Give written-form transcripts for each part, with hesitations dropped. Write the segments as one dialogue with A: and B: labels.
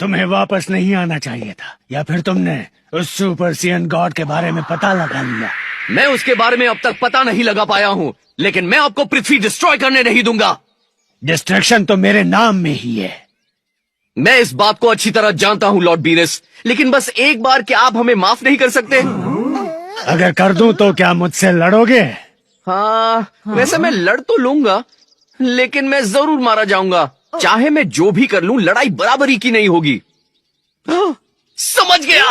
A: तुम्हें वापस नहीं आना चाहिए था, या फिर तुमने उस सुपर सेयन गॉड के बारे में पता लगा लिया?
B: मैं उसके बारे में अब तक पता नहीं लगा पाया हूँ, लेकिन मैं आपको पृथ्वी डिस्ट्रॉय करने नहीं दूंगा।
A: डिस्ट्रक्शन तो मेरे नाम में ही है।
B: मैं इस बात को अच्छी तरह जानता हूँ लॉर्ड बीरस, लेकिन बस एक बार क्या आप हमें माफ नहीं कर सकते?
A: अगर कर दूं तो क्या मुझसे लड़ोगे?
B: हाँ, वैसे मैं लड़ तो लूंगा, लेकिन मैं जरूर मारा जाऊंगा। चाहे मैं जो भी कर लूं, लड़ाई बराबरी की नहीं होगी। समझ गया।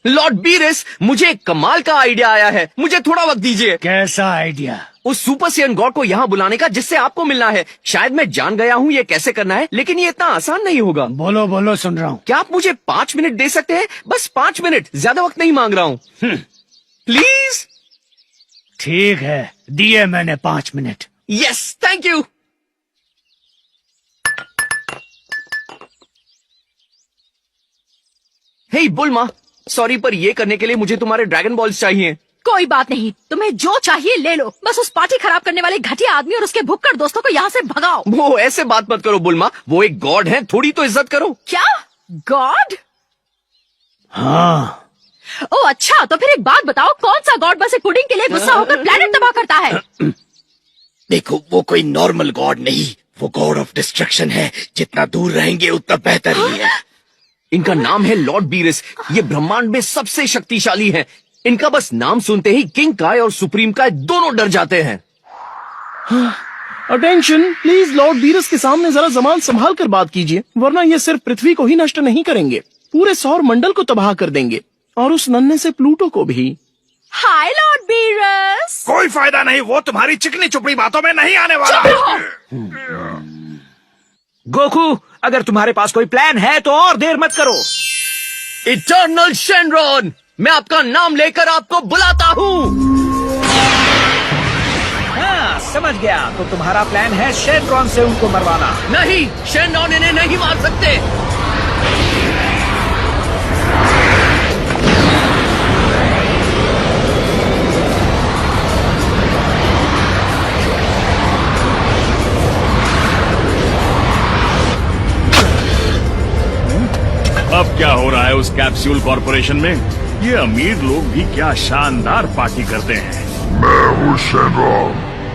B: लॉर्ड बीरस, मुझे एक कमाल का आइडिया आया है, मुझे थोड़ा वक्त दीजिए।
A: कैसा आइडिया?
B: उस सुपर सेयन गॉड को यहाँ बुलाने का जिससे आपको मिलना है। शायद मैं जान गया हूँ ये कैसे करना है, लेकिन ये इतना आसान नहीं होगा।
A: बोलो बोलो, सुन रहा हूँ।
B: क्या आप मुझे 5 मिनट दे सकते हैं? बस 5 मिनट, ज्यादा वक्त नहीं मांग रहा हूँ। प्लीज।
A: ठीक है, दिए मैंने 5 मिनट।
B: Yes, thank you. Hey Bulma, sorry पर ये करने के लिए मुझे तुम्हारे ड्रैगन बॉल्स चाहिए।
C: कोई बात नहीं, तुम्हें जो चाहिए ले लो, बस उस पार्टी खराब करने वाले घटिया आदमी और उसके भुक्कड़ दोस्तों को यहाँ से भगाओ।
B: वो ऐसे बात मत करो बुल्मा, वो एक गॉड है, थोड़ी तो इज्जत करो।
C: क्या गॉड?
A: हाँ।
C: ओ अच्छा, तो फिर एक बात बताओ, कौन सा गॉड बस एक पुडिंग के लिए गुस्सा होकर प्लेनेट तबाह करता है?
D: देखो, वो कोई नॉर्मल गॉड नहीं, वो गॉड ऑफ डिस्ट्रक्शन है। जितना दूर रहेंगे उतना बेहतर ही है।
B: इनका नाम है लॉर्ड बीरस। ये ब्रह्मांड में सबसे शक्तिशाली हैं। इनका बस नाम सुनते ही किंग काय और सुप्रीम काय दोनों डर जाते हैं।
E: अटेंशन प्लीज, लॉर्ड बीरस के सामने जरा जबान संभाल कर बात कीजिए, वरना ये सिर्फ पृथ्वी को ही नष्ट नहीं करेंगे, पूरे सौर मंडल को तबाह कर देंगे, और उस नन्हे से प्लूटो को भी।
C: हाय लॉर्ड बीरस।
D: कोई फायदा नहीं, वो तुम्हारी चिकनी चुपड़ी बातों में नहीं आने वाला।
F: गोकू, अगर तुम्हारे पास कोई प्लान है तो और देर मत करो।
B: इटर्नल शेनरॉन, मैं आपका नाम लेकर आपको बुलाता हूँ।
F: हाँ, समझ गया। तो तुम्हारा प्लान है शेनरॉन से उनको मरवाना?
B: नहीं, शेनरॉन इन्हें नहीं मार सकते।
G: अब क्या हो रहा है उस कैप्सूल कॉर्पोरेशन में? ये अमीर लोग भी क्या शानदार पार्टी करते हैं।
H: मैं हूँ शेनरॉन,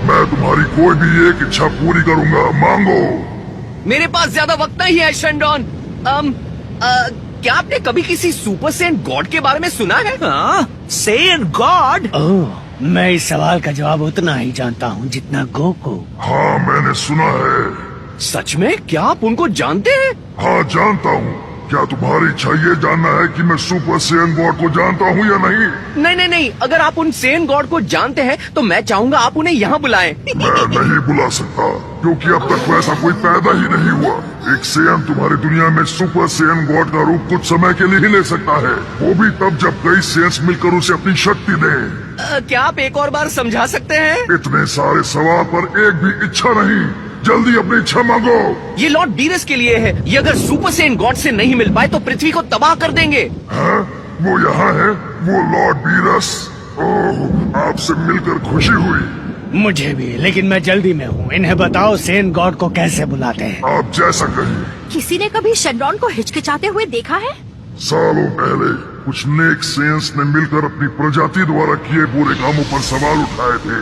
H: मैं तुम्हारी कोई भी एक इच्छा पूरी करूंगा, मांगो।
B: मेरे पास ज्यादा वक्त नहीं है शेनरॉन। क्या आपने कभी किसी सुपर सेयन गॉड के बारे में सुना है?
F: हाँ, सेयन गॉड?
A: ओह, मैं इस सवाल का जवाब उतना ही जानता हूँ जितना गोकू।
H: हाँ, मैंने सुना है।
B: सच में? क्या आप उनको जानते हैं?
H: हाँ, जानता हूँ। क्या तुम्हारी इच्छा ये जानना है कि मैं सुपर सेयन गॉड को जानता हूँ या नहीं?
B: नहीं नहीं नहीं, अगर आप उन सेयन गॉड को जानते हैं तो मैं चाहूंगा आप उन्हें यहाँ बुलाएं।
H: मैं नहीं बुला सकता, क्योंकि अब तक वैसा कोई पैदा ही नहीं हुआ। एक सेयन तुम्हारी दुनिया में सुपर सेयन गॉड का रूप कुछ समय के लिए ही ले सकता है, वो भी तब जब कई सेयन्स मिलकर उसे अपनी शक्ति दें।
B: क्या आप एक और बार समझा सकते हैं?
H: इतने सारे सवाल पर एक भी इच्छा नहीं, जल्दी अपनी इच्छा मांगो।
B: ये लॉर्ड बीरस के लिए है। ये अगर सुपर सेयन गॉड से नहीं मिल पाए तो पृथ्वी को तबाह कर देंगे।
H: हाँ? वो यहाँ है, वो लॉर्ड बीरस। ओह, आपसे मिलकर खुशी हुई।
A: मुझे भी, लेकिन मैं जल्दी में हूँ। इन्हें बताओ सेयन गॉड को कैसे बुलाते हैं।
H: आप जैसा कहिए।
C: किसी ने कभी शेनरॉन को हिचकिचाते हुए देखा है?
H: सालों पहले कुछ नेक सेयन्स ने मिलकर अपनी प्रजाति द्वारा किए बुरे कामों पर सवाल उठाए थे।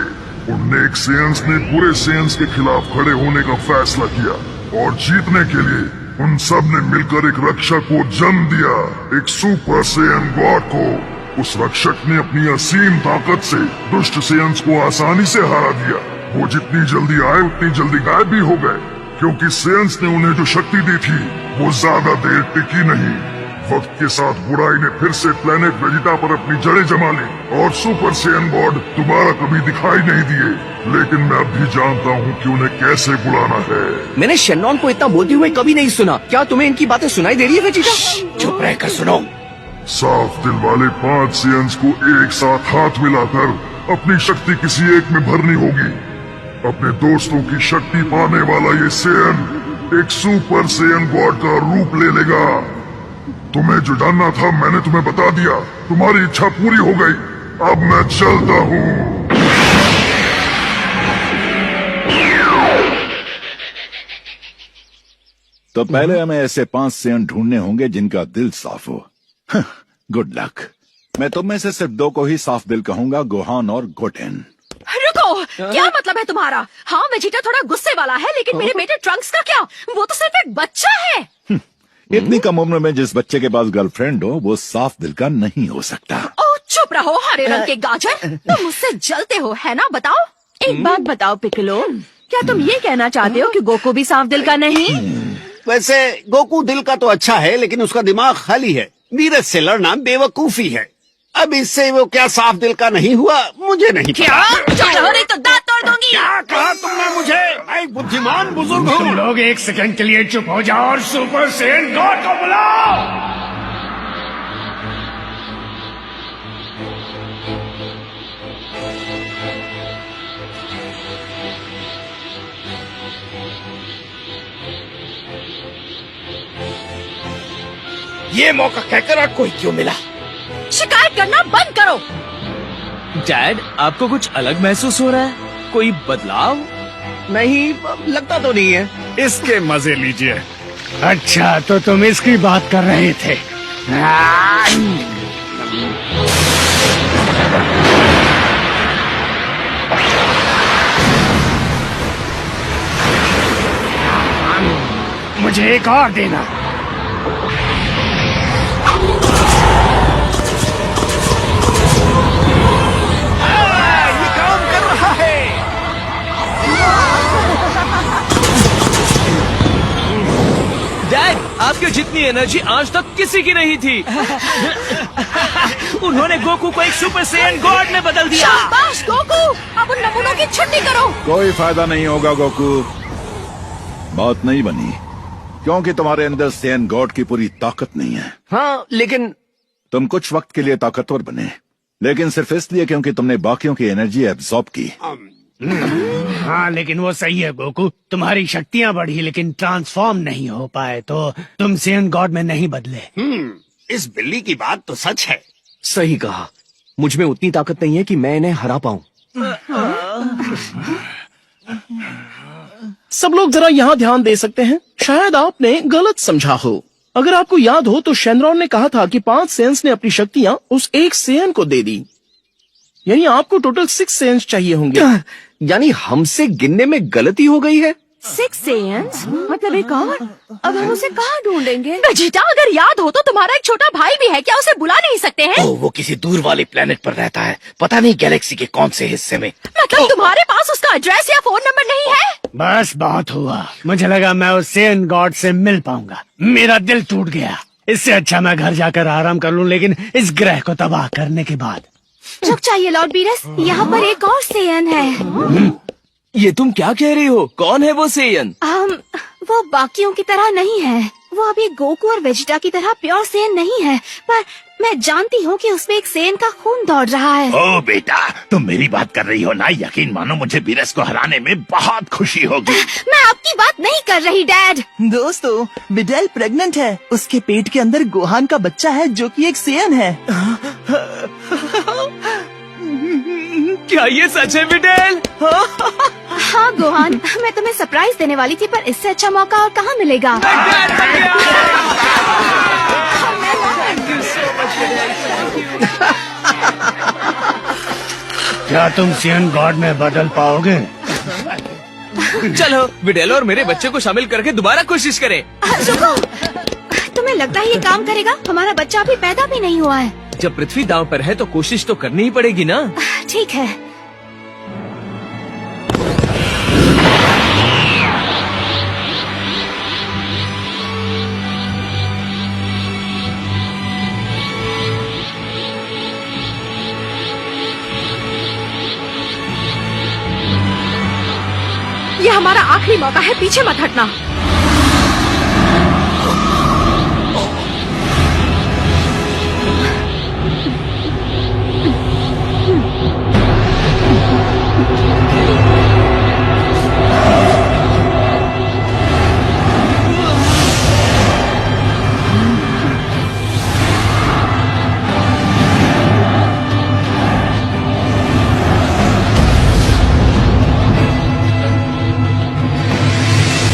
H: उन नेक सेयन्स ने बुरे सेयन्स के खिलाफ खड़े होने का फैसला किया, और जीतने के लिए उन सब ने मिलकर एक रक्षक को जन्म दिया, एक सुपर सेयन गॉड को। उस रक्षक ने अपनी असीम ताकत से दुष्ट सेयन्स को आसानी से हरा दिया। वो जितनी जल्दी आए उतनी जल्दी गायब भी हो गए, क्योंकि सेयन्स ने उन्हें जो शक्ति दी थी वो ज्यादा देर टिकी नहीं। वक्त के साथ बुराई ने फिर से प्लेनेट वेजिटा पर अपनी जड़ें जमा ली, और सुपर सेयन गॉड दोबारा कभी दिखाई नहीं दिए। लेकिन मैं अब भी जानता हूँ कि उन्हें कैसे बुलाना है।
B: मैंने शेनरॉन को इतना बोलते हुए कभी नहीं सुना। क्या तुम्हें इनकी बातें सुनाई दे रही है वेजिटा?
D: चुप रहकर सुनो।
H: साफ दिल वाले 5 सेयन्स को एक साथ हाथ मिलाकर अपनी शक्ति किसी एक में भरनी होगी। अपने दोस्तों की शक्ति पाने वाला ये सेयन एक सुपर सेयन गॉड का रूप ले लेगा। तुम्हें जो जानना था मैंने तुम्हें बता दिया। तुम्हारी इच्छा पूरी हो गई, अब मैं चलता हूँ।
I: तो पहले हमें ऐसे 5 सेन ढूंढने होंगे जिनका दिल साफ हो। Good luck. मैं तुम में से सिर्फ 2 को ही साफ दिल कहूंगा, गोहान और गोटेन।
C: रुको, क्या मतलब है तुम्हारा? हाँ, वेजिटा थोड़ा गुस्से वाला है, लेकिन मेरे बेटे ट्रंक्स का क्या? वो तो सिर्फ एक बच्चा है।
I: इतनी कम उम्र में जिस बच्चे के पास गर्लफ्रेंड हो वो साफ दिल का नहीं हो सकता।
C: ओ चुप रहो हरे रंग के गाजर, तुम मुझसे जलते हो है ना? बताओ।
J: एक बात बताओ पिकलो, क्या तुम ये कहना चाहते हो कि गोकू भी साफ दिल का नहीं?
K: वैसे गोकू दिल का तो अच्छा है, लेकिन उसका दिमाग खाली है। नीरज से लड़ना बेवकूफी है। अब इससे वो क्या साफ दिल का नहीं हुआ, मुझे नहीं
C: क्या? चलो नहीं तो दांत तोड़ दूंगी।
K: क्या कहा तुमने मुझे? मैं एक बुद्धिमान बुजुर्ग
A: तुम
K: हूँ।
A: लोग 1 सेकंड के लिए चुप हो जाओ और सुपर सेन गॉड को बुलाओ।
D: ये मौका कहकर कोई क्यों मिला?
C: शिकायत करना बंद करो।
F: डैड, आपको कुछ अलग महसूस हो रहा है? कोई बदलाव?
B: नहीं, लगता तो नहीं है।
G: इसके मजे लीजिए।
A: अच्छा, तो तुम इसकी बात कर रहे थे। मुझे एक और देना।
K: ये काम कर रहा है।
F: डैड, आपकी जितनी एनर्जी आज तक किसी की नहीं थी। उन्होंने गोकू को एक सुपर सैयन गॉड में बदल दिया।
C: शाबाश गोकू, अब उन नमूनों की छुट्टी करो।
I: कोई फायदा नहीं होगा गोकू, बात नहीं बनी, क्योंकि तुम्हारे अंदर सैयन गॉड की पूरी ताकत नहीं है।
B: हाँ, लेकिन
I: तुम कुछ वक्त के लिए ताकतवर बने, लेकिन सिर्फ इसलिए क्योंकि तुमने बाकियों की एनर्जी एब्जॉर्ब की।
A: हाँ, लेकिन वो सही है गोकू, तुम्हारी शक्तियाँ बढ़ी लेकिन ट्रांसफॉर्म नहीं हो पाए, तो तुम सैयन गॉड में नहीं बदले।
K: इस बिल्ली की बात तो सच है।
B: सही कहा, मुझ में उतनी ताकत नहीं है कि मैं इन्हें हरा पाऊं।
E: सब लोग जरा यहाँ ध्यान दे सकते हैं। शायद आपने गलत समझा हो। अगर आपको याद हो तो शेनरॉन ने कहा था कि 5 सेंस ने अपनी शक्तियाँ उस एक सेन को दे दी, यानी आपको टोटल 6 सेंस चाहिए होंगे।
B: यानी हमसे गिनने में गलती हो गई है।
J: 6 सेयंस? मतलब एक और? अब हम उसे कहाँ ढूंढेंगे?
C: वेजिटा, अगर याद हो तो तुम्हारा एक छोटा भाई भी है, क्या उसे बुला नहीं सकते हैं?
D: ओह, वो किसी दूर वाले प्लेनेट पर रहता है, पता नहीं गैलेक्सी के कौन से हिस्से में।
C: मतलब तुम्हारे पास उसका एड्रेस या फोन नंबर नहीं है?
A: बस बहुत हुआ, मुझे लगा मैं उस सैयन गॉड से मिल पाऊंगा। मेरा दिल टूट गया। इससे अच्छा मैं घर जाकर आराम कर लूं, लेकिन इस ग्रह को तबाह करने के बाद।
J: रुक जाइए लॉर्ड बीरस, यहाँ पर एक और सेयन है।
F: ये तुम क्या कह रही हो? कौन है वो सेयन?
J: वो बाकियों की तरह नहीं है। वो अभी गोकू और वेजिटा की तरह प्योर सेयन नहीं है, पर मैं जानती हूँ कि उसमें एक सेयन का खून दौड़ रहा है।
H: ओ बेटा, तुम मेरी बात कर रही हो ना? यकीन मानो मुझे बीरस को हराने में बहुत खुशी होगी।
J: मैं आपकी बात नहीं कर रही डैड।
E: दोस्तों, बिडेल प्रेग्नेंट है। उसके पेट के अंदर गोहान का बच्चा है जो कि एक सेयन है।
F: क्या ये सच है बिडेल?
J: हाँ गोहान, मैं तुम्हें सरप्राइज देने वाली थी, पर इससे अच्छा मौका और कहाँ मिलेगा।
A: क्या तुम सैयन गॉड में बदल पाओगे?
F: चलो बिडेल और मेरे बच्चे को शामिल करके दोबारा कोशिश करें।
J: रुको, तुम्हें लगता है ये काम करेगा? हमारा बच्चा अभी पैदा भी नहीं हुआ है।
F: जब पृथ्वी दांव पर है तो कोशिश तो करनी ही पड़ेगी ना।
J: ठीक है।
C: ये हमारा आखिरी मौका है, पीछे मत हटना।